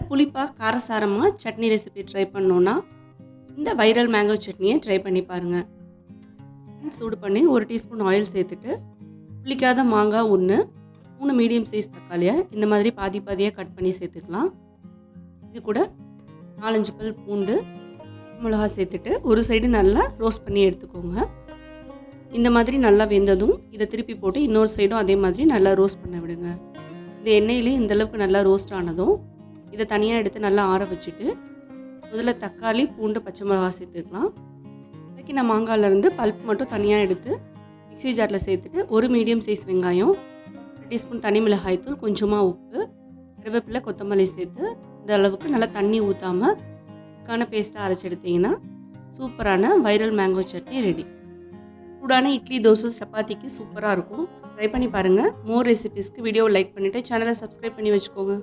புளிப்பாக காரசாரமாக chutney recipe try பண்ணோன்னா இந்த வைரல் மேங்கோ சட்னியை ட்ரை பண்ணி பாருங்கள். சூடு பண்ணி 1 டீஸ்பூன் ஆயில் சேர்த்துட்டு புளிக்காத மாங்காய் 1, 3 மீடியம் சைஸ் தக்காளியை இந்த மாதிரி பாதி பாதியாக கட் பண்ணி சேர்த்துக்கலாம். இது கூட 4-5 பல் பூண்டு, மிளகா சேர்த்துட்டு ஒரு சைடு நல்லா ரோஸ்ட் பண்ணி எடுத்துக்கோங்க. இந்த மாதிரி நல்லா வெந்ததும் இதை திருப்பி போட்டு இன்னொரு சைடும் அதே மாதிரி நல்லா ரோஸ்ட் பண்ண விடுங்க. இந்த எண்ணெயிலே இந்தளவுக்கு நல்லா ரோஸ்ட் ஆனதும் இதை தனியாக எடுத்து நல்லா ஆற வச்சுட்டு முதல்ல தக்காளி, பூண்டு, பச்சை மிளகா சேர்த்துக்கலாம். அதுக்கு நான் மாங்காயிலேருந்து பல்ப் மட்டும் தனியாக எடுத்து மிக்ஸி ஜாரில் சேர்த்துட்டு ஒரு மீடியம் சைஸ் வெங்காயம், 1 டீஸ்பூன் தனி மிளகாய் தூள், கொஞ்சமாக உப்பு, கருவேப்பிலை, கொத்தமல்லி சேர்த்து இந்த அளவுக்கு நல்லா தண்ணி ஊற்றாமல் இதுக்கான பேஸ்ட்டாக அரைச்சி எடுத்திங்கன்னா சூப்பரான வைரல் மேங்கோ சட்னி ரெடி. சூடான இட்லி, தோசை, சப்பாத்திக்கு சூப்பராக இருக்கும். ட்ரை பண்ணி பாருங்கள். மோர் ரெசிபீஸ்க்கு வீடியோவை லைக் பண்ணிவிட்டு சேனலை சப்ஸ்கிரைப் பண்ணி வச்சுக்கோங்க.